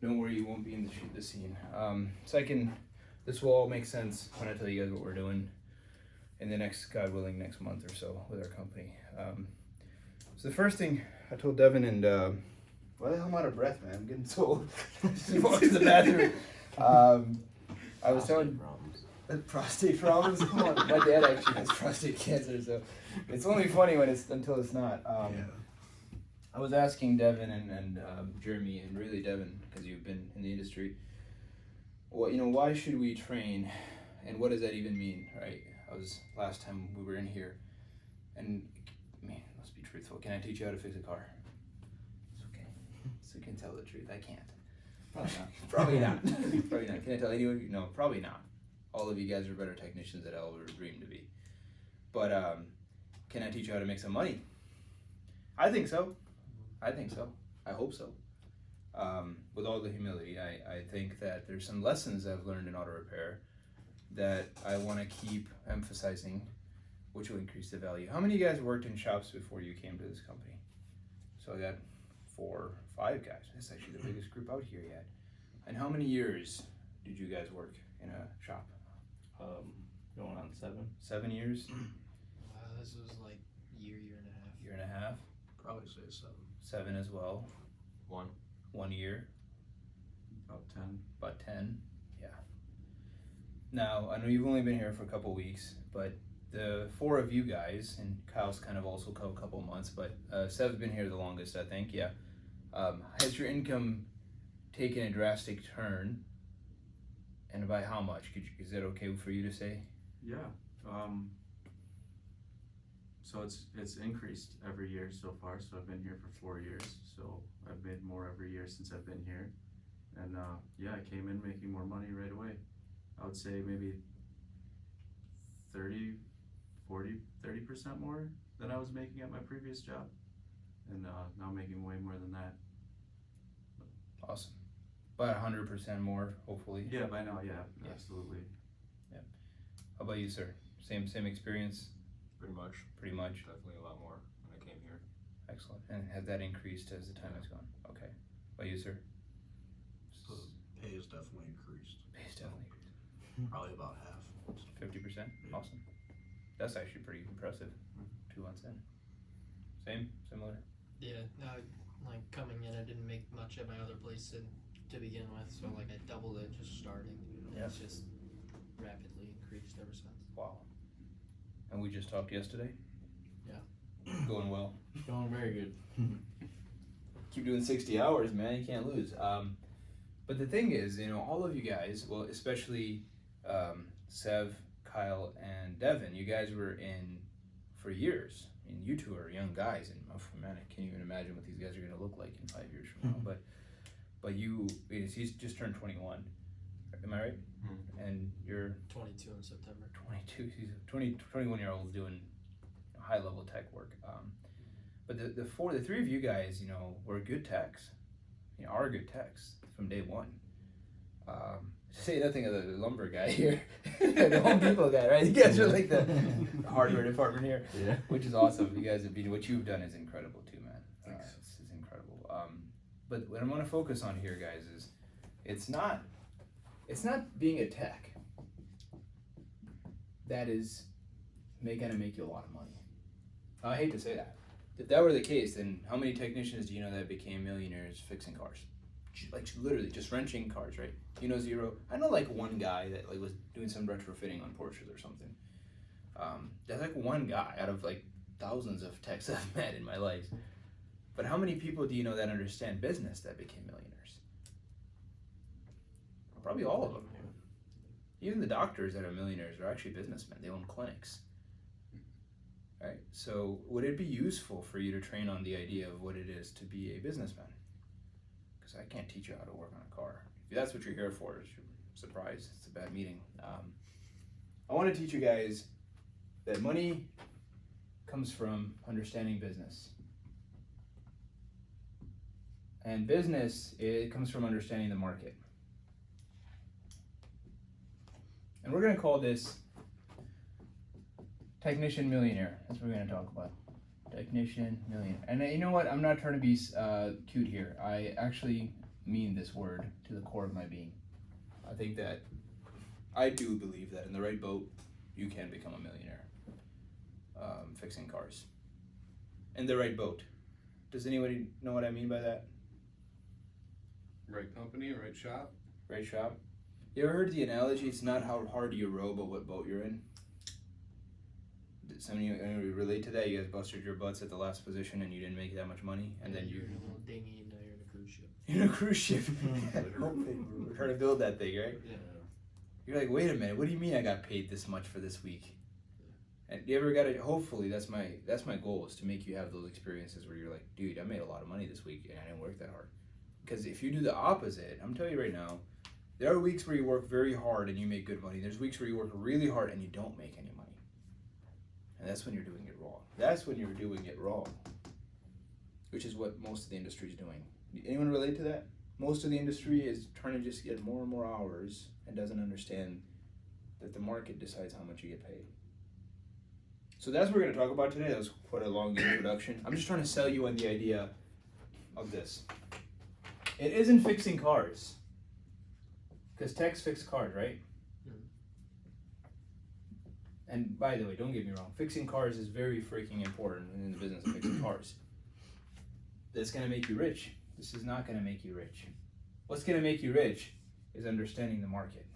don't worry, you won't be in the scene. Second, this will all make sense when I tell you guys what we're doing in the next, God willing, next month or so with our company. So the first thing I told Devin and why the hell I'm out of breath, man? I'm getting so old. Just walked to the bathroom. I was telling prostate problems. Come on, my dad actually has prostate cancer, so it's only funny when it's until it's not. I was asking Devin and Jeremy, and really Devin, because you've been in the industry. Well, why should we train, and what does that even mean, right? Last time we were in here, and let's be truthful. Can I teach you how to fix a car? It's okay. So you can tell the truth. I can't. Probably not. Probably not. Can I tell anyone? No, probably not. All of you guys are better technicians than I'll ever dream to be. But can I teach you how to make some money? I think so. I hope so. With all the humility, I think that there's some lessons I've learned in auto repair that I want to keep emphasizing, which will increase the value. How many of you guys worked in shops before you came to this company? So I got 4, 5 guys. That's actually the biggest group out here yet. And how many years did you guys work in a shop? Going on 7. 7 years? This was like year and a half. Year and a half? Probably say 7. 7 as well. 1. 1 year? About 10. About 10, yeah. Now, I know you've only been here for a couple weeks, but the 4 of you guys, and Kyle's kind of also a couple months, but Sev's been here the longest, I think, yeah. Has your income taken a drastic turn, and by how much? Is that okay for you to say? Yeah. So it's increased every year so far. So I've been here for 4 years. So I've made more every year since I've been here. And yeah, I came in making more money right away. I would say maybe 30% more than I was making at my previous job. And now I'm making way more than that. Awesome. About 100% more, hopefully. Yeah, by now, yeah. Absolutely. Yeah. How about you, sir? Same experience? Pretty much. Pretty much. Definitely a lot more when I came here. Excellent. And has that increased as the time has gone? Okay. How about you, sir? So pay has definitely increased. Pay's definitely increased. Probably about half. 50%? Yeah. Awesome. That's actually pretty impressive. 2 months in. Similar? Yeah, like coming in, I didn't make much at my other place to begin with, so like I doubled it just starting. Yeah. It's just rapidly increased ever since. Wow. And we just talked yesterday? Yeah. Going well. Going very good. Keep doing 60 hours, man. You can't lose. But the thing is, all of you guys, well, especially Sev, Kyle, and Devin, you guys were in for years. I mean, you two are young guys, and man, I can't even imagine what these guys are going to look like in 5 years from now. But he's just turned 21. Am I right? Mm-hmm. And you're 22 in September. 22. He's a 21-year-old doing high-level tech work. But the 3 of you guys, were good techs. Are good techs from day one. To say nothing of the lumber guy here, the Home Depot guy, right? You guys are like the hardware department here, Yeah. which is awesome. You guys what you've done is incredible too, man. It's incredible. But what I want to focus on here, guys, is it's not being a tech that is gonna make you a lot of money. I hate to say that. If that were the case, then how many technicians do you know that became millionaires fixing cars? Like literally just wrenching cars, right? 0. I know like one guy that like was doing some retrofitting on Porsches or something. That's like one guy out of like thousands of techs I've met in my life. But how many people do you know that understand business that became millionaires? Probably all of them. Even the doctors that are millionaires are actually businessmen. They own clinics. Right? So would it be useful for you to train on the idea of what it is to be a businessman? Because I can't teach you how to work on a car. If that's what you're here for, you're surprised. It's a bad meeting. I want to teach you guys that money comes from understanding business. And business, it comes from understanding the market. And we're going to call this Technician Millionaire. That's what we're going to talk about. Technician Millionaire. And you know what? I'm not trying to be cute here. I actually mean this word to the core of my being. I think that I do believe that in the right boat, you can become a millionaire fixing cars. In the right boat. Does anybody know what I mean by that? Right company, right shop. Right shop? You ever heard the analogy, it's not how hard you row, but what boat you're in? Did some of you relate to that? You guys busted your butts at the last position and you didn't make that much money, and then you're you... in a little dinghy and now you're in a cruise ship. You're in a cruise ship. We're trying to build that thing, right? Yeah. You're like, wait a minute, what do you mean I got paid this much for this week? And you ever got it? Hopefully, that's my goal, is to make you have those experiences where you're like, dude, I made a lot of money this week and I didn't work that hard. Because if you do the opposite, I'm telling you right now, there are weeks where you work very hard and you make good money. There's weeks where you work really hard and you don't make any money. And that's when you're doing it wrong. That's when you're doing it wrong. Which is what most of the industry is doing. Anyone relate to that? Most of the industry is trying to just get more and more hours and doesn't understand that the market decides how much you get paid. So that's what we're going to talk about today. That was quite a long introduction. I'm just trying to sell you on the idea of this. It isn't fixing cars. Because techs fix cars, right? Mm-hmm. And by the way, don't get me wrong, fixing cars is very freaking important in the business of fixing cars. That's going to make you rich. This is not going to make you rich. What's going to make you rich is understanding the market.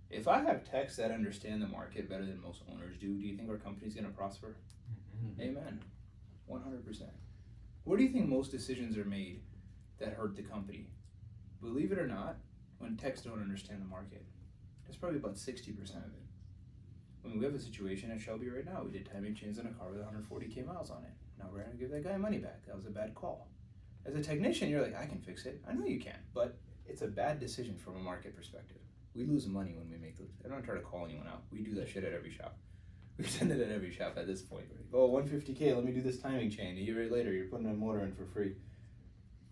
If I have techs that understand the market better than most owners do you think our company's going to prosper? Mm-hmm. Amen. 100%. Where do you think most decisions are made that hurt the company? Believe it or not, when techs don't understand the market. That's probably about 60% of it. I mean, we have a situation at Shelby right now. We did timing chains on a car with 140k miles on it. Now we're going to give that guy money back. That was a bad call. As a technician, you're like, I can fix it. I know you can, but it's a bad decision from a market perspective. We lose money when we make those. I don't try to call anyone out. We do that shit at every shop. We send it at every shop at this point. Right? Oh, 150k, let me do this timing chain. A year later, you're putting a motor in for free.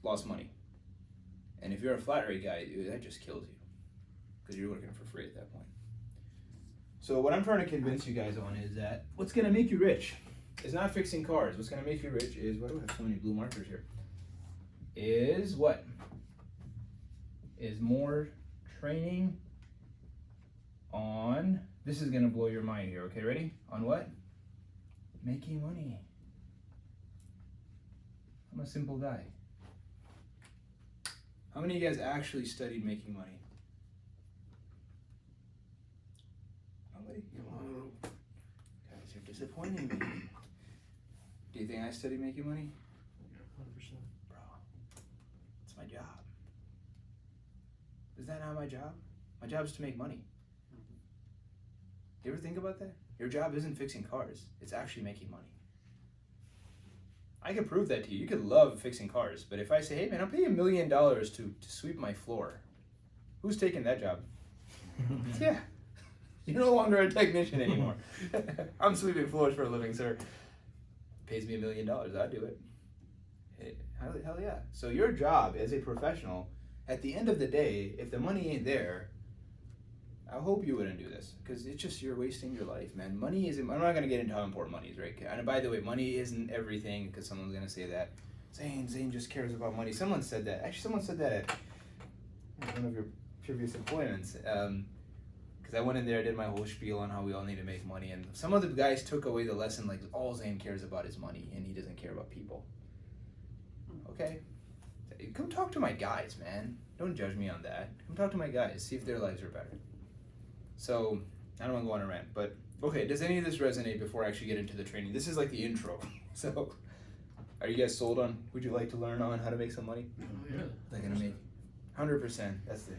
Lost money. And if you're a flat rate guy, that just kills you. Because you're working for free at that point. So what I'm trying to convince you guys on is that what's going to make you rich is not fixing cars. What's going to make you rich is, why do I have so many blue markers here? Is what? Is more training on, this is going to blow your mind here, okay, ready? On what? Making money. I'm a simple guy. How many of you guys actually studied making money? Nobody? Come on. Guys, you're disappointing me. Do you think I studied making money? 100%. Bro, it's my job. Is that not my job? My job is to make money. Do you ever think about that? Your job isn't fixing cars. It's actually making money. I could prove that to you. You could love fixing cars, but if I say, hey man, I'll pay you $1 million to sweep my floor, who's taking that job? Yeah. You're no longer a technician anymore. I'm sweeping floors for a living, sir. Pays me $1 million. I'd do it. Hey, hell yeah. So your job as a professional, at the end of the day, if the money ain't there, I hope you wouldn't do this, because it's just, you're wasting your life, man. Money isn't, I'm not going to get into how important money is, right? And by the way, money isn't everything, because someone's going to say that. Zane just cares about money. Someone said that. Actually, someone said that at one of your previous employments. Because I went in there, I did my whole spiel on how we all need to make money, and some of the guys took away the lesson, like, all Zane cares about is money, and he doesn't care about people. Okay. Come talk to my guys, man. Don't judge me on that. Come talk to my guys. See if their lives are better. So, I don't want to go on a rant, but okay, does any of this resonate before I actually get into the training? This is like the intro. So, are you guys sold on, would you like to learn on how to make some money? Oh, yeah. They're going to make 100%. That's the,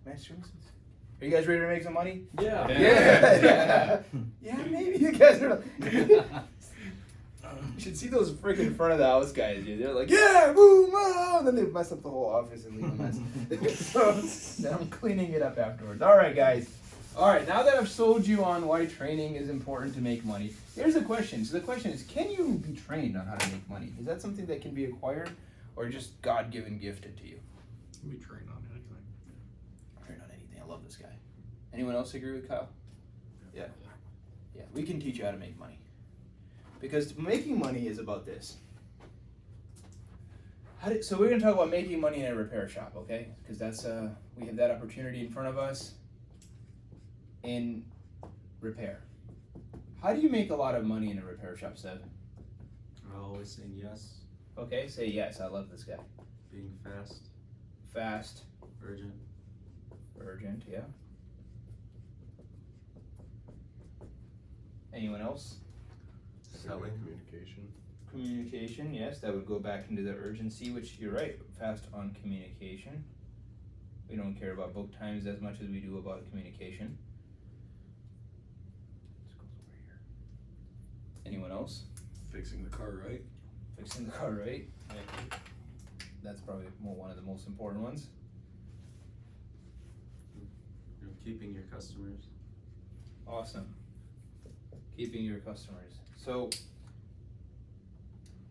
are you guys ready to make some money? Yeah. Yeah, yeah, maybe you guys are. You should see those freaking front of the house guys, dude. They're like, yeah, boom, oh, and then they mess up the whole office and leave a mess. So then I'm cleaning it up afterwards. All right, guys. All right, now that I've sold you on why training is important to make money, here's the question. So the question is, can you be trained on how to make money? Is that something that can be acquired or just God-given gifted to you? We train on anything. Train on anything. I love this guy. Anyone else agree with Kyle? Yeah. Yeah, we can teach you how to make money. Because making money is about this. So we're gonna talk about making money in a repair shop, okay? Because that's we have that opportunity in front of us in repair. How do you make a lot of money in a repair shop, Seb? Always saying yes, Okay, say yes. I love this guy. being Fast, urgent. urgent, yeah. Anyone else? Selling. Communication. Communication, yes, that would go back into the urgency, which you're right, fast on communication. We don't care about book times as much as we do about communication. This goes over here. Anyone else? Fixing the car right. Fixing the car right? That's probably one of the most important ones. You know, keeping your customers. Awesome. Keeping your customers. So,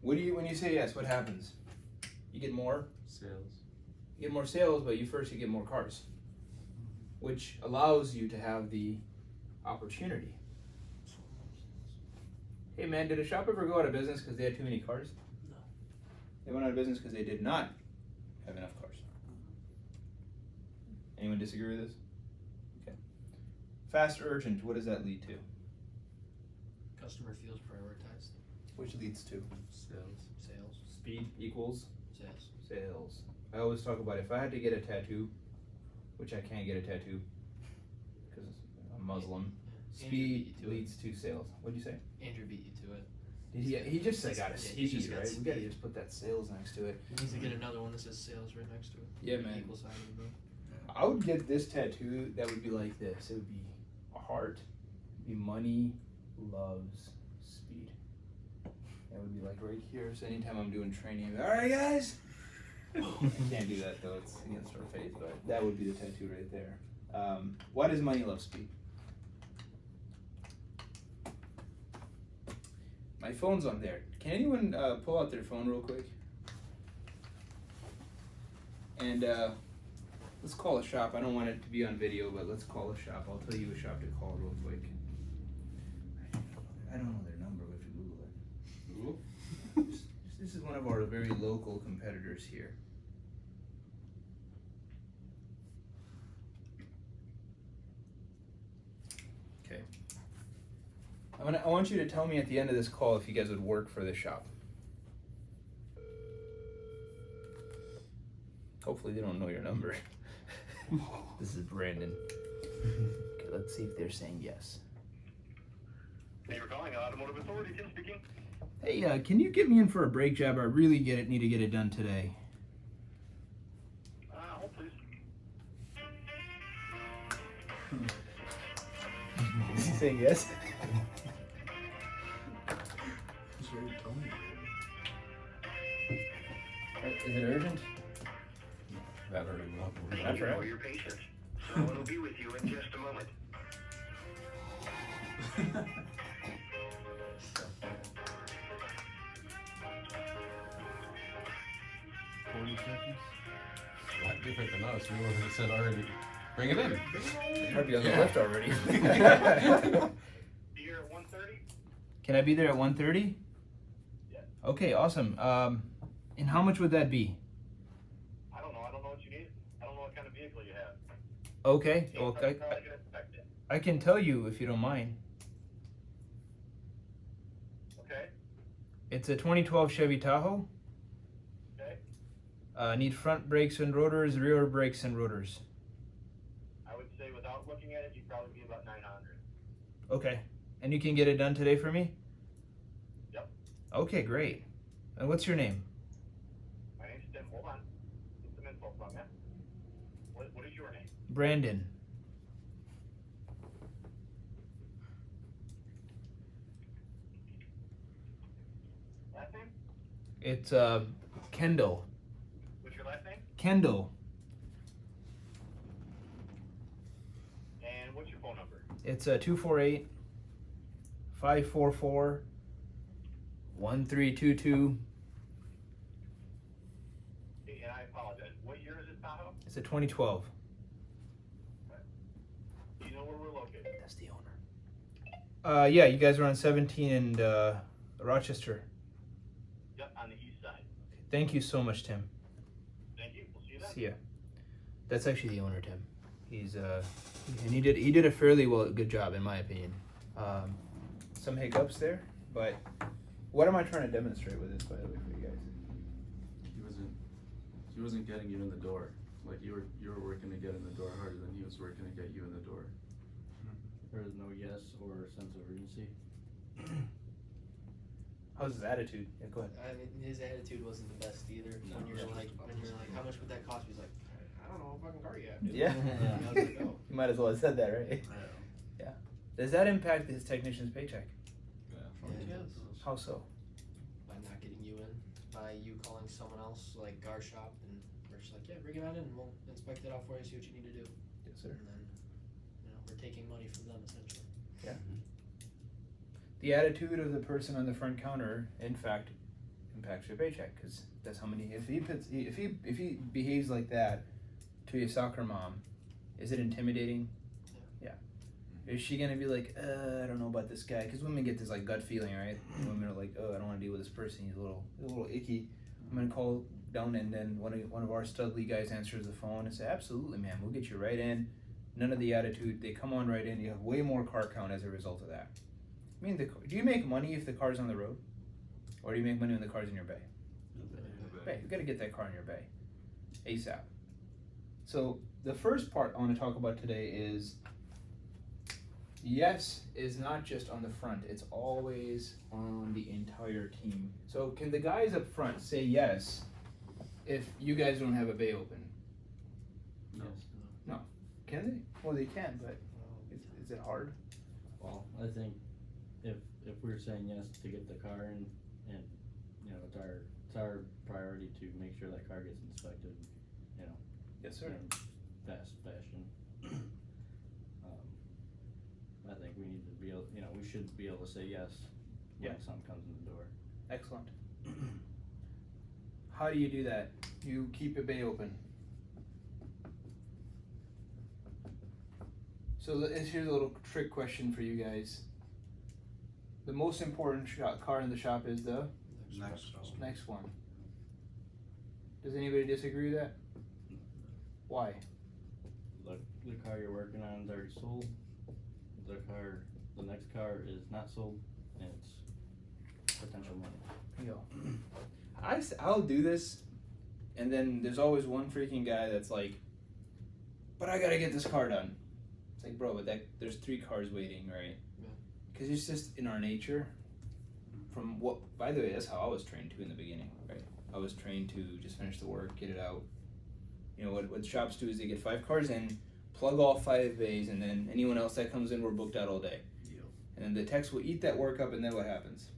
what do you, when you say yes, what happens? You get more? Sales. You get more sales, but you get more cars, which allows you to have the opportunity. Hey man, did a shop ever go out of business because they had too many cars? No. They went out of business because they did not have enough cars. Anyone disagree with this? Okay. Fast urgent, what does that lead to? Customer feels prioritized. Which leads to? Sales. Sales. Speed equals Sales. sales. I always talk about if I had to get a tattoo, which I can't get a tattoo because I'm Muslim, Andrew speed beat you to leads to sales. What'd you say? Andrew beat you to it. He just said got a Yeah, he speed, just got right? We gotta speed. just put that sales next to it. He needs to get another one that says sales right next to it. Yeah, man. Equal sign of the I would get this tattoo that would be like this. It would be a heart. It'd be money loves speed. That would be like right here. So anytime I'm doing training, all right, guys. I can't do that though. It's against our faith. But that would be the tattoo right there. Why does money love speed? My phone's on there. Can anyone pull out their phone real quick? And let's call a shop. I don't want it to be on video, but let's call a shop. I'll tell you a shop to call real quick. I don't know their number, but if you Google it. This is one of our very local competitors here. Okay. I want you to tell me at the end of this call if you guys would work for this shop. Hopefully they don't know your number. This is Brandon. Okay, let's see if they're saying yes. Thank you for calling Automotive Authority. Tim speaking. Hey, can you get me in for a brake job? I really need to get it done today. Hold please. Is he saying yes? He's ready to tell me. Is it urgent? That already went. That's right. For your patience. Someone will be with you in just a moment. A lot different than us. We would have said already, bring it in. It might be on the left already. Be here at 1:30? Can I be there at 1:30? Yeah. Okay, awesome. And how much would that be? I don't know. I don't know what you need. I don't know what kind of vehicle you have. Okay, Can't okay. tell you can expect it. I can tell you if you don't mind. Okay? It's a 2012 Chevy Tahoe. Okay? Need front brakes and rotors, rear brakes and rotors. I would say without looking at it, you'd probably be about 900. Okay. And you can get it done today for me? Yep. Okay, great. And what's your name? My name's Tim. Hold on. Get some info from you. What is your name? Brandon. Last name? It's Kendall. What's your last name? Kendall. And what's your phone number? It's 248 544 1322. And I apologize. What year is this Tahoe? It's a 2012. Do you know where we're located? That's the owner. Yeah, you guys are on 17 and Rochester. Yep, on the east side. Thank you so much, Tim. Thank you. We'll see you then. See ya. That's actually the owner, Tim. He's and he did a fairly good job in my opinion. Some hiccups there, but what am I trying to demonstrate with this, by the way, for you guys? He wasn't getting you in the door. Like you were working to get in the door harder than he was working to get you in the door. There was no yes or sense of urgency. How's his attitude? Yeah, go ahead. I mean, his attitude wasn't the best either. No. When you're like, how much would that cost? He's like, I don't know, what fucking car you have, dude. Yeah. I was like, oh. You might as well have said that, right? Yeah. Does that impact his technician's paycheck? Yeah, it does. How so? By not getting you in, by you calling someone else, like our shop, and we're just like, yeah, bring it on in, we'll inspect it out for you, see what you need to do. Yes, sir. And then, we're taking money from them essentially. The attitude of the person on the front counter, in fact, impacts your paycheck, because that's how many. If he behaves like that to your soccer mom, is it intimidating? Yeah. Is she gonna be like, I don't know about this guy? Because women get this like gut feeling, right? Women are like, I don't want to deal with this person. He's a little icky. I'm gonna call down, and then one of our studly guys answers the phone and say, absolutely, man, we'll get you right in. None of the attitude. They come on right in. You have way more car count as a result of that. I mean, do you make money if the car's on the road, or do you make money when the car's in your bay? Bay. You got to get that car in your bay, ASAP. So the first part I want to talk about today is yes is not just on the front; it's always on the entire team. So can the guys up front say yes if you guys don't have a bay open? No. No. Can they? Well, they can, but is it hard? Well, I think if we're saying yes to get the car in, and it's our priority to make sure that car gets inspected, Yes, sir. in fast fashion. I think we need to be able, we should be able to say yes when Yeah. something comes in the door. Excellent. How do you do that? You keep a bay open. So here's a little trick question for you guys. The most important car in the shop is the next one. Does anybody disagree with that? Why? The car you're working on is already sold. The next car is not sold, and it's potential money. There you go. I'll do this, and then there's always one freaking guy that's like, but I gotta get this car done. It's like, bro, but there's 3 cars waiting, right? Yeah. Because it's just in our nature. From what, by the way, that's how I was trained too in the beginning, right? I was trained to just finish the work, get it out. What shops do is they get 5 cars in, plug all 5 bays, and then anyone else that comes in, we're booked out all day. Yep. And then the techs will eat that work up, and then what happens?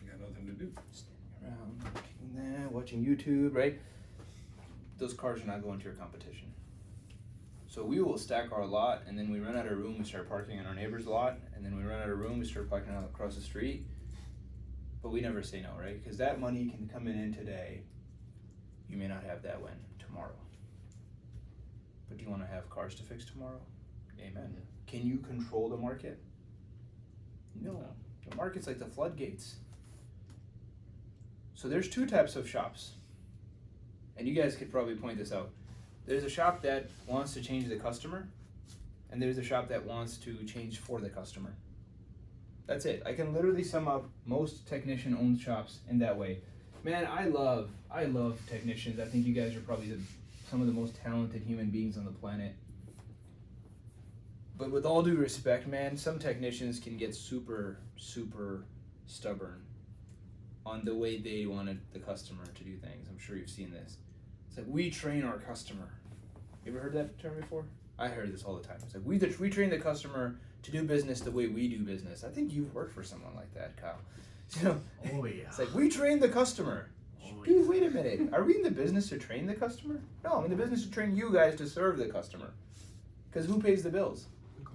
You got nothing to do. Standing around, looking there, watching YouTube, right? Those cars are not going to your competition. So we will stack our lot, and then we run out of room, we start parking in our neighbor's lot, and then we run out of room, we start parking out across the street. But we never say no, right? Because that money can come in today. You may not have that when tomorrow. But do you want to have cars to fix tomorrow? Amen. Yeah. Can you control the market? No. No. The market's like the floodgates. So there's 2 types of shops. And you guys could probably point this out. There's a shop that wants to change the customer, and there's a shop that wants to change for the customer. That's it. I can literally sum up most technician-owned shops in that way. Man, I love technicians. I think you guys are probably some of the most talented human beings on the planet. But with all due respect, man, some technicians can get super, super stubborn on the way they wanted the customer to do things. I'm sure you've seen this. It's like, we train our customer. You ever heard that term before? I heard this all the time. It's like, we train the customer to do business the way we do business. I think you've worked for someone like that, Kyle. Oh yeah. It's like, we train the customer. Oh, Dude, wait a minute. Are we in the business to train the customer? No, I'm in the business to train you guys to serve the customer. Because who pays the bills?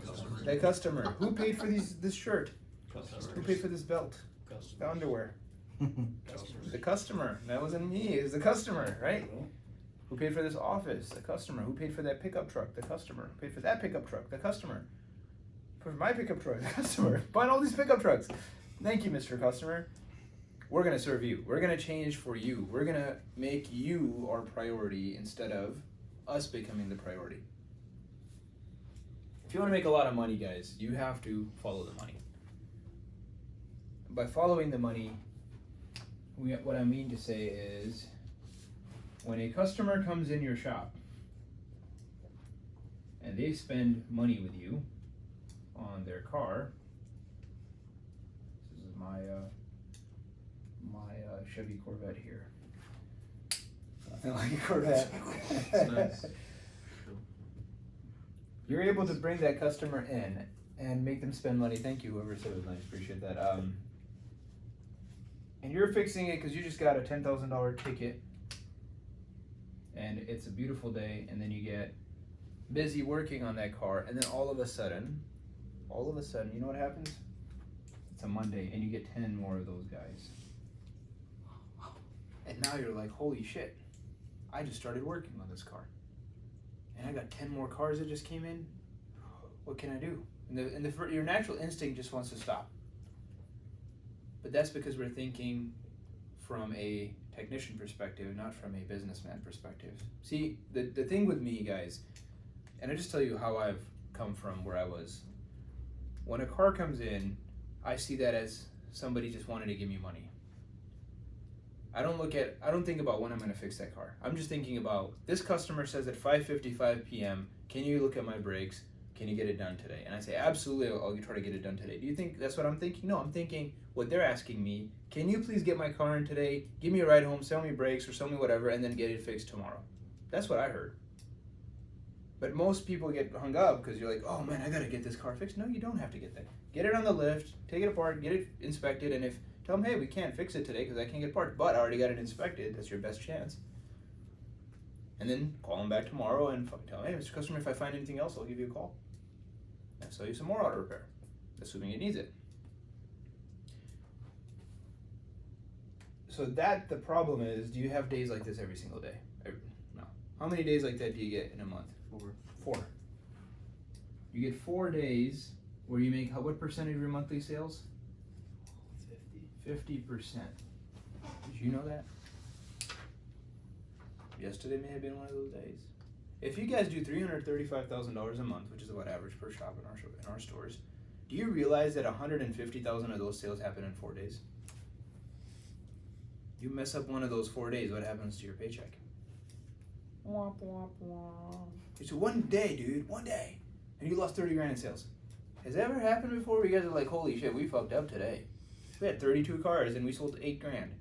Customers. The customer. Who paid for this shirt? Who paid for this belt? The underwear? Customers. The customer. That wasn't me. It was the customer, right? Who paid for this office? The customer. Who paid for that pickup truck? The customer. Who paid for that pickup truck? The customer. For my pickup truck? The customer. Buying all these pickup trucks. Thank you, Mr. Customer. we're gonna serve you. We're gonna change for you. We're gonna make you our priority instead of us becoming the priority. If you want to make a lot of money, guys, you have to follow the money. By following the money, what I mean to say is, when a customer comes in your shop and they spend money with you on their car, this is my Chevy Corvette here. Nothing like a Corvette. It's nice. You're able to bring that customer in and make them spend money. Thank you, whoever said it was nice. Appreciate that. And you're fixing it because you just got a $10,000 ticket, and it's a beautiful day, and then you get busy working on that car, and then all of a sudden, you know what happens? It's a Monday, and you get 10 more of those guys. And now you're like, holy shit, I just started working on this car. And I got 10 more cars that just came in. What can I do? And your natural instinct just wants to stop. But that's because we're thinking from a technician perspective, not from a businessman perspective. See, the thing with me, guys, and I just tell you how I've come from where I was. When a car comes in, I see that as somebody just wanted to give me money. I don't think about when I'm gonna fix that car. I'm just thinking about, this customer says at 5:55 p.m., can you look at my brakes? Can you get it done today? And I say, absolutely, I'll try to get it done today. Do you think that's what I'm thinking? No, I'm thinking what they're asking me, can you please get my car in today, give me a ride home, sell me brakes or sell me whatever, and then get it fixed tomorrow. That's what I heard. But most people get hung up because you're like, oh man, I gotta get this car fixed. No, you don't have to get that. Get it on the lift, take it apart, get it inspected, and if tell them, hey, we can't fix it today because I can't get parts, but I already got it inspected. That's your best chance. And then call them back tomorrow and tell them, hey, Mr. Customer, if I find anything else, I'll give you a call. And sell you some more auto repair, assuming it needs it. So the problem is, do you have days like this every single day? No. How many days like that do you get in a month? 4. You get 4 days where you make, what percentage of your monthly sales? 50%. Did you know that? Yesterday may have been one of those days. If you guys do $335,000 a month, which is about average per shop in our stores, do you realize that 150,000 of those sales happen in 4 days? You mess up one of those 4 days, what happens to your paycheck? Womp, womp, womp. It's one day, dude, one day, and you lost 30 grand in sales. Has that ever happened before where you guys are like, holy shit, we fucked up today? We had 32 cars and we sold 8 grand.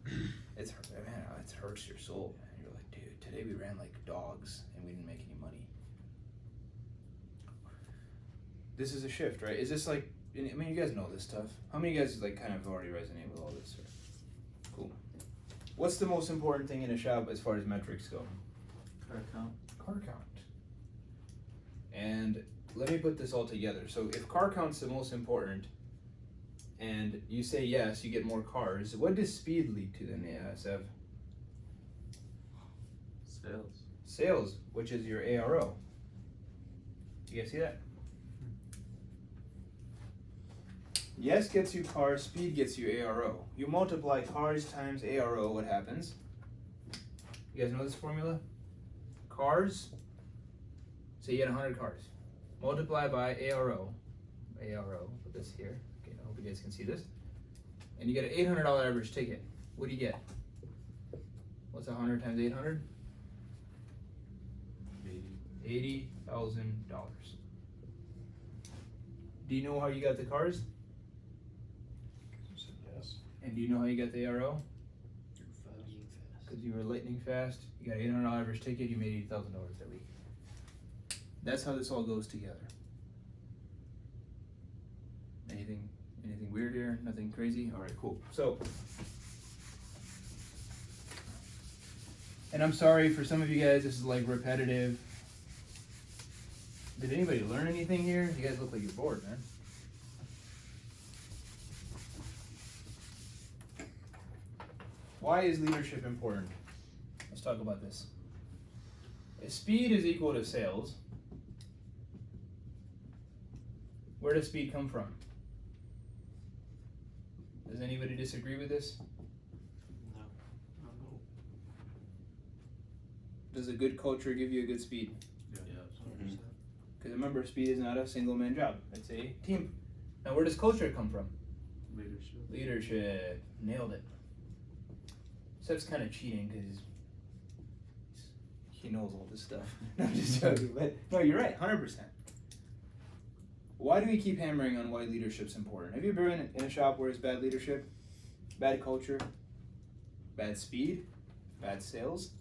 Yeah. It hurts your soul, man. You're like, dude, today we ran like dogs and we didn't make any money. This is a shift, right? Is this like, I mean, you guys know this stuff. How many of you guys like kind of already resonate with all this? Or? Cool. What's the most important thing in a shop as far as metrics go? Car count. Car count. And let me put this all together. So if car count's the most important, and you say yes, you get more cars, what does speed lead to then, Sev? Sales. Sales, which is your ARO. You guys see that? Yes gets you cars, speed gets you ARO. You multiply cars times ARO, what happens? You guys know this formula? Cars, say you had 100 cars. Multiply by ARO, put this here. Okay, I hope you guys can see this. And you get an $800 average ticket. What do you get? What's 100 times 800? $80,000. Do you know how you got the cars? Yes. And do you know how you got the ARO? Being fast. Because you were lightning fast. You got an $800 average ticket. You made $80,000 that week. That's how this all goes together. Anything weird here? Nothing crazy? All right, cool. So, and I'm sorry for some of you guys. This is like repetitive. Did anybody learn anything here? You guys look like you're bored, man. Why is leadership important? Let's talk about this. If speed is equal to sales, where does speed come from? Does anybody disagree with this? No. Does a good culture give you a good speed? Yes. 100%. Because remember, speed is not a single man job. It's a team. Now, where does culture come from? Leadership. Leadership. Nailed it. Seb's kind of cheating because he knows all this stuff. No, I'm just joking. But no, you're right, 100%. Why do we keep hammering on why leadership's important? Have you ever been in a shop where it's bad leadership, bad culture, bad speed, bad sales?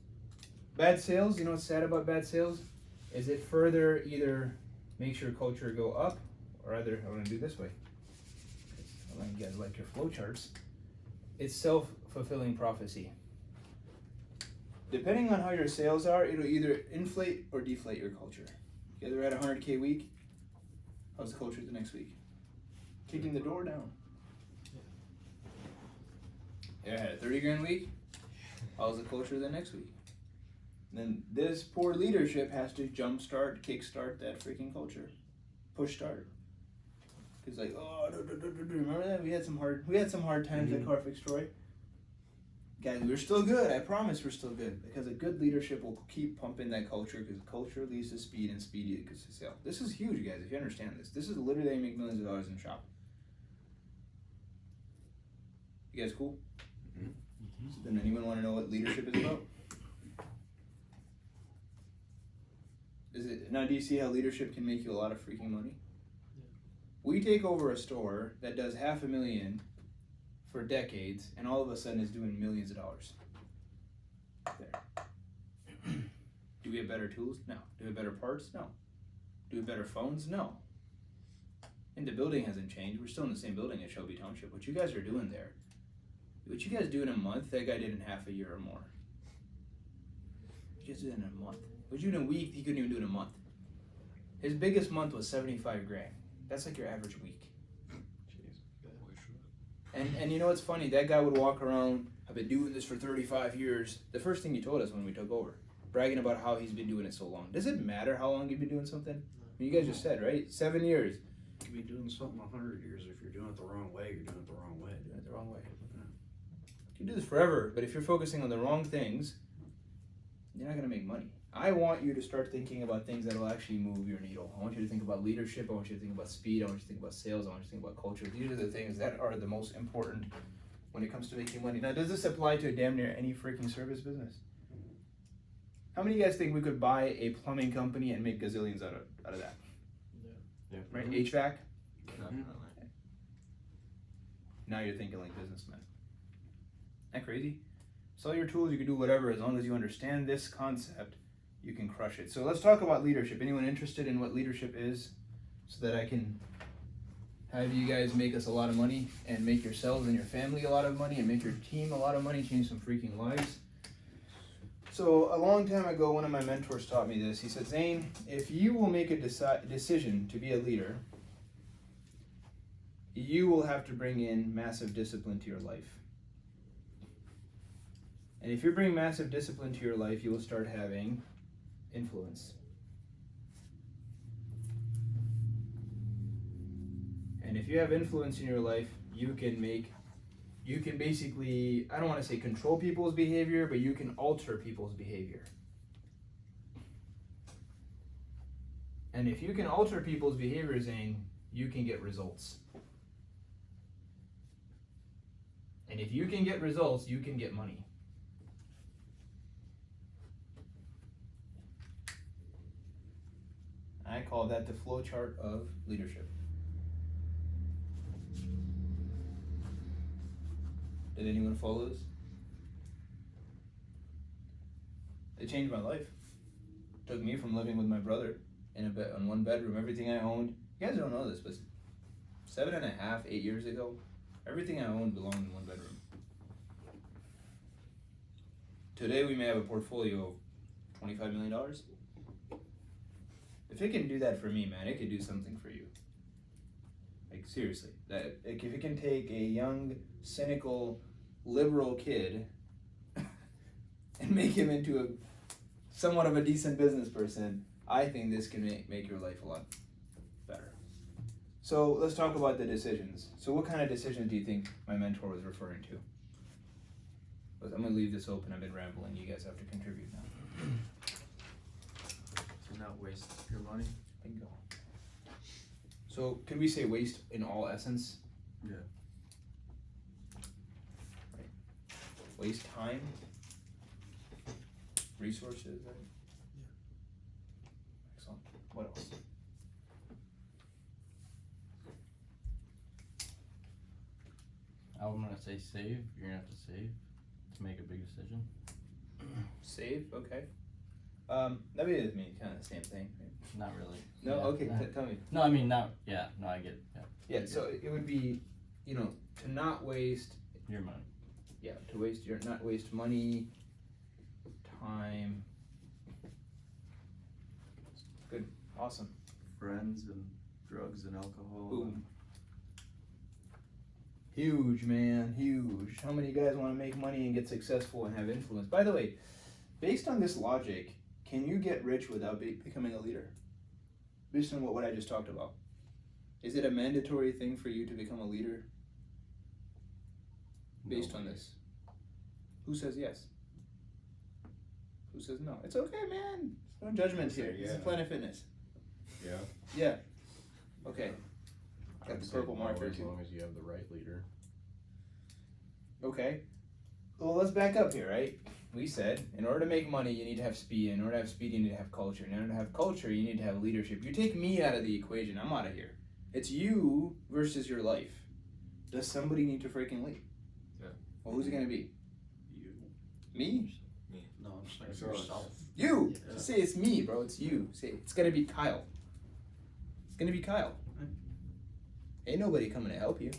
Bad sales, you know what's sad about bad sales? Is it further either makes your culture go up, or either, I'm going to do it this way. I know you guys like your flow charts. It's self-fulfilling prophecy. Depending on how your sales are, it'll either inflate or deflate your culture. You guys are at 100K week. How's the culture the next week? Kicking the door down. Yeah, I had a 30 grand week. How's the culture the next week? Then this poor leadership has to jumpstart, kickstart that freaking culture. Push start. Cause like, oh, remember that? We had some hard times at Carfix Troy. Guys, we're still good. I promise we're still good. Because a good leadership will keep pumping that culture, because culture leads to speed, and speed leads to sale. This is huge, guys, if you understand this. This is literally how you make millions of dollars in the shop. You guys cool? So then anyone want to know what leadership is about? Now do you see how leadership can make you a lot of freaking money? Yeah. We take over a store that does $500,000 for decades, and all of a sudden is doing millions of dollars. There. Do we have better tools? No. Do we have better parts? No. Do we have better phones? No. And the building hasn't changed. We're still in the same building at Shelby Township. What you guys are doing there, what you guys do in a month, that guy did in half a year or more. You guys did it in a month. What you do in a week, he couldn't even do it in a month. His biggest month was 75 grand. That's like your average week. And you know what's funny? That guy would walk around, I've been doing this for 35 years. The first thing he told us when we took over, bragging about how he's been doing it so long. Does it matter how long you've been doing something? I mean, you guys just said, right? 7 years. You could be doing something 100 years. If you're doing it the wrong way, you're doing it the wrong way. Doing it the wrong way. You can do this forever, but if you're focusing on the wrong things, you're not going to make money. I want you to start thinking about things that will actually move your needle. I want you to think about leadership. I want you to think about speed. I want you to think about sales. I want you to think about culture. These are the things that are the most important when it comes to making money. Now, does this apply to damn near any freaking service business? How many of you guys think we could buy a plumbing company and make gazillions out of that? Yeah. Right? HVAC? Definitely. Now you're thinking like businessmen. Isn't that crazy? Sell your tools, you can do whatever. As long as you understand this concept, you can crush it. So let's talk about leadership. Anyone interested in what leadership is, so that I can have you guys make us a lot of money and make yourselves and your family a lot of money and make your team a lot of money, change some freaking lives? So a long time ago, one of my mentors taught me this. He said, Zane, if you will make a decision to be a leader, you will have to bring in massive discipline to your life. And if you bring massive discipline to your life, you will start having influence. And if you have influence in your life, you can basically, I don't want to say control people's behavior, but you can alter people's behavior. And if you can alter people's behavior, Zane, you can get results. And if you can get results, you can get money. I call that the flow chart of leadership. Did anyone follow this? It changed my life. Took me from living with my brother in a bed on one bedroom, everything I owned. You guys don't know this, but 7.5, 8 years ago, everything I owned belonged in one bedroom. Today we may have a portfolio of $25 million. If it can do that for me, man, it could do something for you. Like seriously, that like, if it can take a young, cynical, liberal kid and make him into a somewhat of a decent business person, I think this can make your life a lot better. So let's talk about the decisions. So what kind of decisions do you think my mentor was referring to? I'm gonna leave this open. I've been rambling. You guys have to contribute now. To not waste your money. Bingo. So can we say waste in all essence? Yeah. Right. Waste time, resources, right? Excellent. What else? I'm gonna say save. You're gonna have to save to make a big decision. Save, okay. That is me, kind of the same thing. Right? Not really. No, Yeah, okay. nah. Tell me. No, I mean not. Yeah, no, I get it. Yeah, Yeah. So it would be, to not waste. your money. Yeah. To not waste money, time. Good. Awesome. Friends and drugs and alcohol. Boom. Huge, man, huge. How many guys want to make money and get successful and have influence? By the way, based on this logic, can you get rich without becoming a leader? Based on what I just talked about. Is it a mandatory thing for you to become a leader? Based on this. Who says yes? Who says no? It's okay, man. There's no judgment here. This is Planet Fitness. Yeah. Yeah. Okay. Got I'd the say purple no, marker as too. long as you have the right leader. Okay. Well, let's back up here, right? We said in order to make money, you need to have speed. In order to have speed, you need to have culture. In order to have culture, you need to have leadership. You take me out of the equation, I'm out of here. It's you versus your life. Does somebody need to freaking lead? Yeah. Well, who's it gonna be? You. Me? No, I'm just like It's us. yourself. You. Yeah. Just say it's me, bro. It's you. Say it's gonna be Kyle. It's gonna be Kyle. Ain't nobody coming to help you.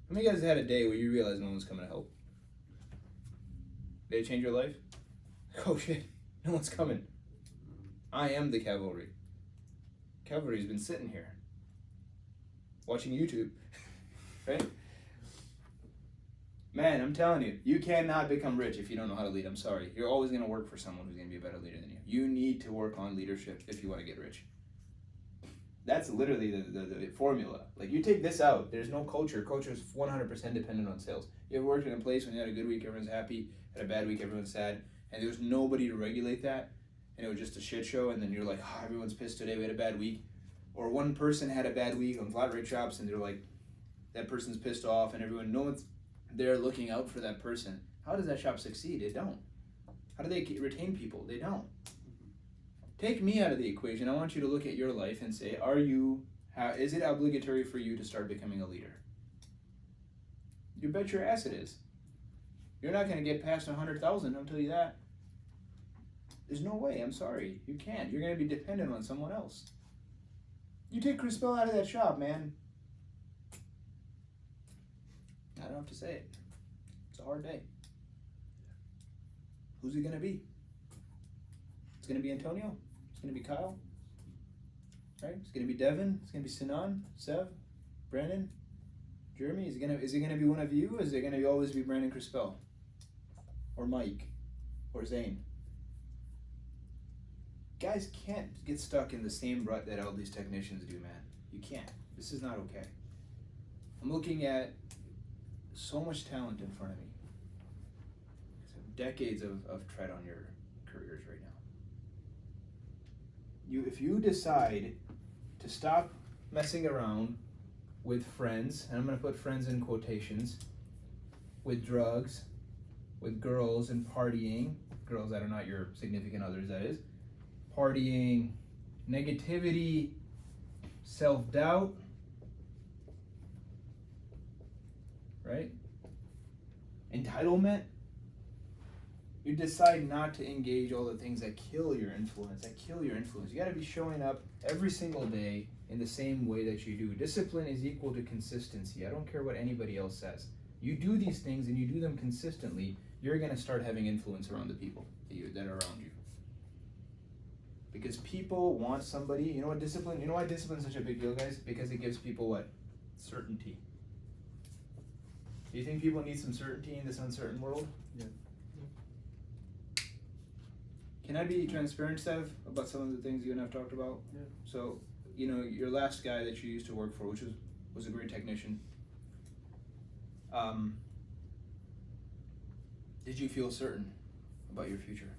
How many guys had a day where you realized no one's coming to help? Did it change your life? Oh shit, no one's coming. I am the cavalry. Cavalry's been sitting here watching YouTube, right? Man, I'm telling you, you cannot become rich if you don't know how to lead. I'm sorry. You're always going to work for someone who's going to be a better leader than you. You need to work on leadership if you want to get rich. That's literally the formula. Like, you take this out, there's no culture. Culture is 100% dependent on sales. You ever worked in a place when you had a good week, everyone's happy, had a bad week, everyone's sad, and there was nobody to regulate that, and it was just a shit show, and then you're like, oh, everyone's pissed today, we had a bad week. Or one person had a bad week on flat rate shops, and they're like, that person's pissed off, and no one's there looking out for that person. How does that shop succeed? They don't. How do they retain people? They don't. Take me out of the equation. I want you to look at your life and say, is it obligatory for you to start becoming a leader? You bet your ass it is. You're not going to get past 100,000, I'll tell you that. There's no way, I'm sorry. You can't. You're going to be dependent on someone else. You take Chris Bell out of that shop, man. I don't have to say it. It's a hard day. Who's it going to be? It's going to be Antonio. It's going to be Kyle. Right? It's going to be Devin. It's going to be Sinan, Sev, Brandon, Jeremy. Is it going to be one of you? Or is it going to always be Brandon Crispell? Or Mike? Or Zane? Guys can't get stuck in the same rut that all these technicians do, man. You can't. This is not okay. I'm looking at so much talent in front of me. Decades of tread on your careers right now. If you decide to stop messing around with friends, and I'm going to put friends in quotations, with drugs, with girls and partying, girls that are not your significant others, that is, partying, negativity, self-doubt, right? Entitlement. You decide not to engage all the things that kill your influence, You gotta be showing up every single day in the same way that you do. Discipline is equal to consistency. I don't care what anybody else says. You do these things and you do them consistently, you're gonna start having influence around the people that are around you. Because people want somebody, you know why discipline is such a big deal, guys? Because it gives people what? Certainty. Do you think people need some certainty in this uncertain world? Yeah. Can I be transparent, Sev, about some of the things you and I've talked about? Yeah. So, you know, your last guy that you used to work for, which was a great technician, did you feel certain about your future?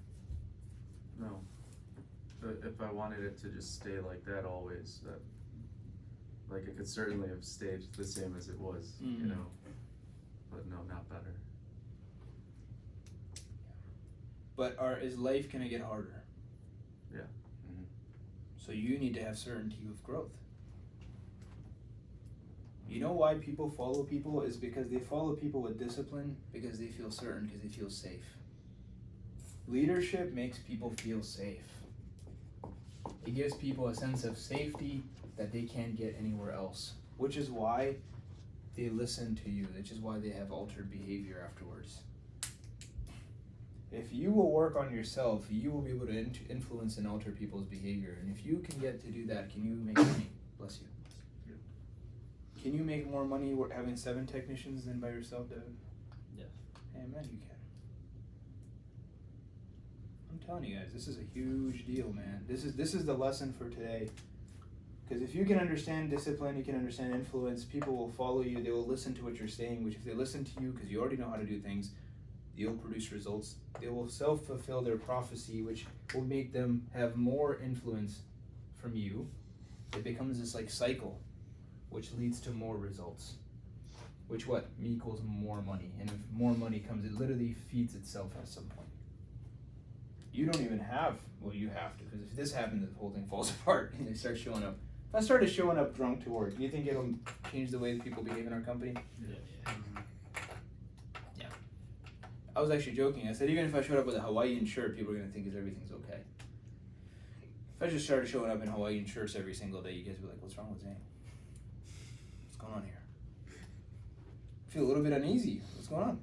No. But if I wanted it to just stay like that always, that, like, it could certainly have stayed the same as it was, you know, but no, not better. But is life gonna get harder? Yeah. So you need to have certainty of growth. You know why people follow people is because they follow people with discipline because they feel certain, because they feel safe. Leadership makes people feel safe. It gives people a sense of safety that they can't get anywhere else, which is why they listen to you, which is why they have altered behavior afterwards. If you will work on yourself, you will be able to influence and alter people's behavior. And if you can get to do that, can you make money? Bless you. Can you make more money having 7 technicians than by yourself, Devin? Yes. Amen, you can. I'm telling you guys, this is a huge deal, man. This is the lesson for today. Because if you can understand discipline, you can understand influence, people will follow you, they will listen to what you're saying, which if they listen to you, because you already know how to do things, you'll produce results. They will self-fulfill their prophecy, which will make them have more influence from you. It becomes this like cycle, which leads to more results. Which what? Me equals more money. And if more money comes, it literally feeds itself at some point. You don't even have, well, you have to, because if this happens, the whole thing falls apart and they start showing up. If I started showing up drunk to work, do you think it'll change the way that people behave in our company? Yeah. I was actually joking. I said, even if I showed up with a Hawaiian shirt, people are going to think everything's okay. If I just started showing up in Hawaiian shirts every single day, you guys would be like, what's wrong with Zane? What's going on here? I feel a little bit uneasy. What's going on?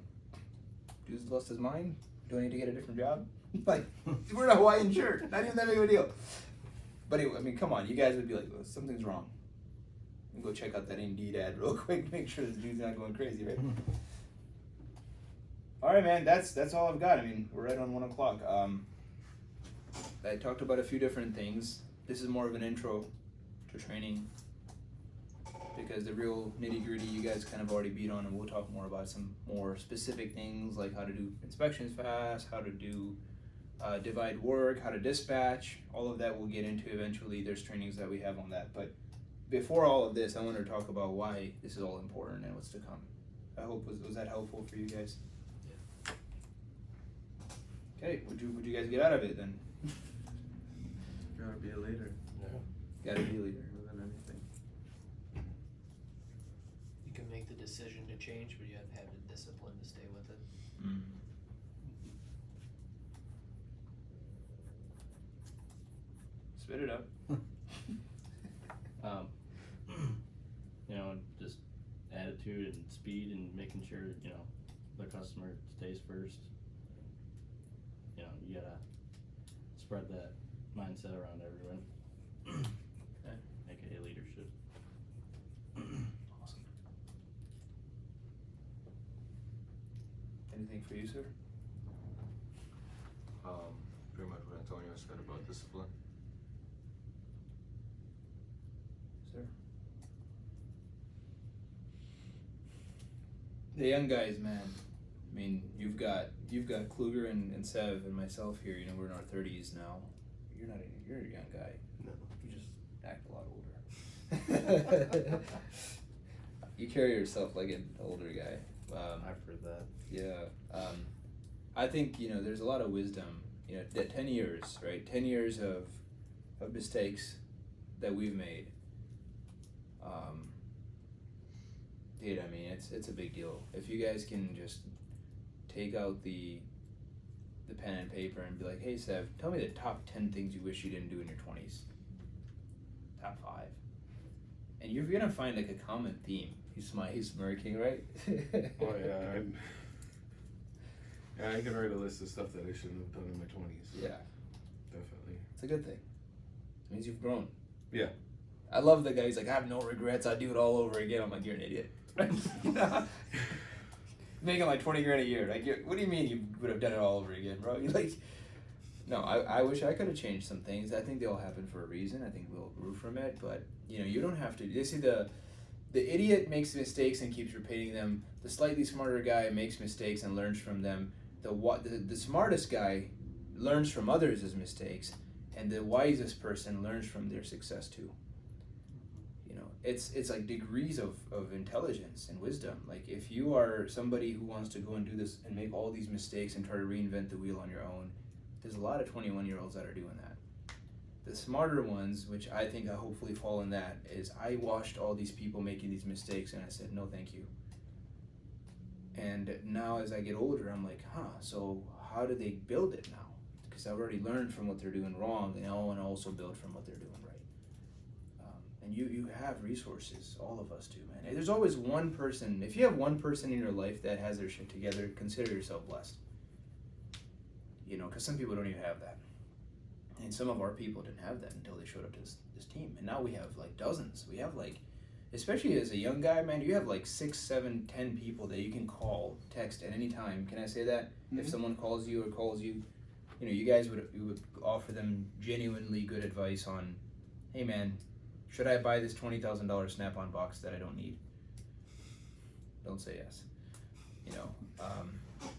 Dude's lost his mind? Do I need to get a different job? Like, we're in a Hawaiian shirt. Not even that big of a deal. But anyway, I mean, come on. You guys would be like, well, something's wrong. And go check out that Indeed ad real quick. Make sure this dude's not going crazy, right? All right, man. That's all I've got. I mean, we're right on 1 o'clock. I talked about a few different things. This is more of an intro to training. Because the real nitty-gritty you guys kind of already beat on, and we'll talk more about some more specific things like how to do inspections fast, how to do divide work, how to dispatch. All of that we'll get into eventually. There's trainings that we have on that. But before all of this, I want to talk about why this is all important and what's to come. I hope was that helpful for you guys? Yeah. Okay, what'd you guys get out of it then? Gotta be a leader. Gotta be a leader. More than anything. You can make the decision to change, but you have to have the discipline to stay with it. Mm. Spit it up. You know, just attitude and speed and making sure, you know, the customer stays first. You know, you gotta spread that mindset around everyone. Okay. AKA leadership. Awesome. Anything for you, sir? Pretty much what Antonio said about discipline. Sir? The young guys, man. I mean, you've got Kluger and Sev and myself here. You know, we're in our 30s now. You're a young guy. No. You just act a lot older. You carry yourself like an older guy. I've heard that. Yeah. I think, you know, there's a lot of wisdom. You know, that 10 years, right? 10 years of mistakes that we've made. Dude, I mean, it's a big deal. If you guys can just take out the pen and paper and be like, hey, Sev, tell me the top 10 things you wish you didn't do in your 20s. Top 5. And you're gonna find like a common theme. He's smirking, right? Oh yeah, I can write a list of stuff that I shouldn't have done in my 20s. Yeah. Definitely. It's a good thing. It means you've grown. Yeah. I love the guy. He's like, I have no regrets. I'd do it all over again. I'm like, you're an idiot. You know? Making like 20 grand a year. Like, what do you mean you would have done it all over again, bro? You like, No, I wish I could have changed some things. I think they all happen for a reason. I think we'll grew from it, but you know, you don't have to. You see, the idiot makes mistakes and keeps repeating them. The slightly smarter guy makes mistakes and learns from them. The smartest guy learns from others' mistakes, and the wisest person learns from their success too. You know, it's like degrees of intelligence and wisdom. Like if you are somebody who wants to go and do this and make all these mistakes and try to reinvent the wheel on your own, there's a lot of 21-year-olds that are doing that. The smarter ones, which I think I hopefully fall in that, is I watched all these people making these mistakes and I said, no, thank you. And now as I get older, I'm like, so how do they build it now? Because I've already learned from what they're doing wrong, and I want to also build from what they're doing right. And you have resources, all of us do, man. There's always one person. If you have one person in your life that has their shit together, consider yourself blessed. You know, because some people don't even have that. And some of our people didn't have that until they showed up to this team. And now we have like dozens. We have like, especially as a young guy, man, you have like 6, 7, 10 people that you can call, text at any time. Can I say that? Mm-hmm. If someone calls you, you know, you guys would offer them genuinely good advice on, hey man, should I buy this $20,000 Snap-on box that I don't need? Don't say yes. You know,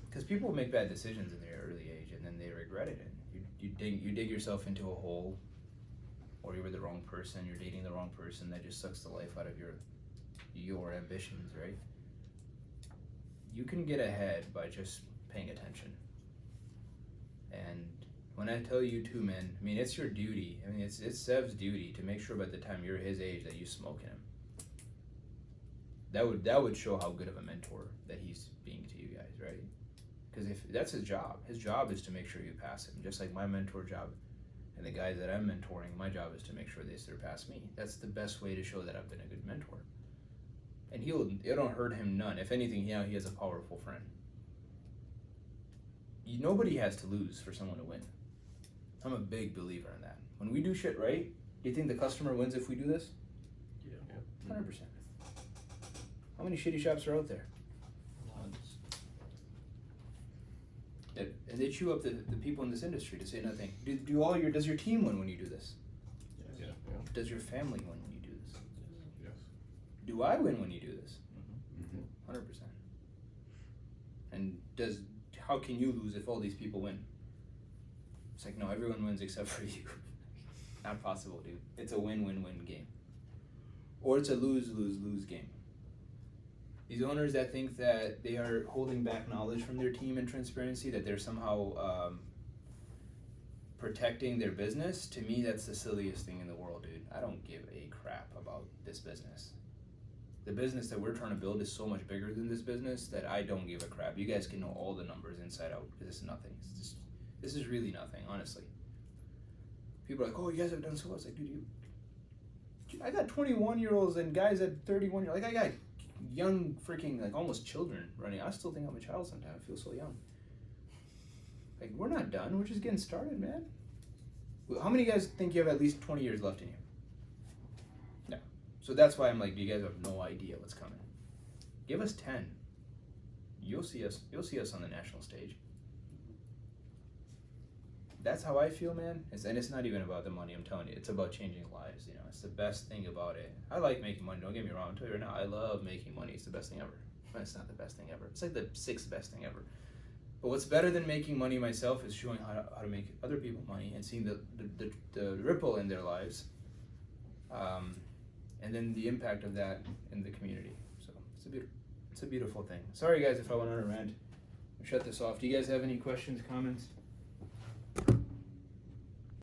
because people make bad decisions in their early age and then they regret it. And you dig yourself into a hole, or you're with the wrong person, you're dating the wrong person that just sucks the life out of your ambitions, right? You can get ahead by just paying attention. And when I tell you too, man, I mean, it's your duty. I mean, it's Sev's duty to make sure by the time you're his age that you smoke him. That would show how good of a mentor that he's being to you guys, right? Because if that's his job is to make sure you pass him. Just like my mentor job and the guys that I'm mentoring, my job is to make sure they surpass me. That's the best way to show that I've been a good mentor. And it don't hurt him none. If anything, he has a powerful friend. Nobody has to lose for someone to win. I'm a big believer in that. When we do shit right, do you think the customer wins if we do this? Yeah. 100%. How many shitty shops are out there? And they chew up the people in this industry, to say nothing. Does your team win when you do this? Yeah. Does your family win when you do this? Yes. Do I win when you do this? Mm-hmm. 100%. And how can you lose if all these people win? It's like, no, everyone wins except for you. Not possible, dude. It's a win-win-win game. Or it's a lose-lose-lose game. These owners that think that they are holding back knowledge from their team and transparency, that they're somehow protecting their business, to me that's the silliest thing in the world, dude. I don't give a crap about this business. The business that we're trying to build is so much bigger than this business that I don't give a crap. You guys can know all the numbers inside out, because it's nothing. This is really nothing, honestly. People are like, oh, you guys have done so well. It's like, dude, I got 21-year-olds and guys at 31 like I got young freaking, like almost children running. I still think I'm a child sometimes. I feel so young. Like, we're not done. We're just getting started, man. How many guys think you have at least 20 years left in you? No. So that's why I'm like, you guys have no idea what's coming. Give us 10. You'll see us on the national stage. That's how I feel, man. And it's not even about the money, I'm telling you. It's about changing lives, you know. It's the best thing about it. I like making money, don't get me wrong. I'll tell you right now, I love making money. It's the best thing ever. But it's not the best thing ever. It's like the 6th best thing ever. But what's better than making money myself is showing how to make other people money and seeing the ripple in their lives. And then the impact of that in the community. So it's a beautiful thing. Sorry guys if I went on a rant. I'll shut this off. Do you guys have any questions, comments?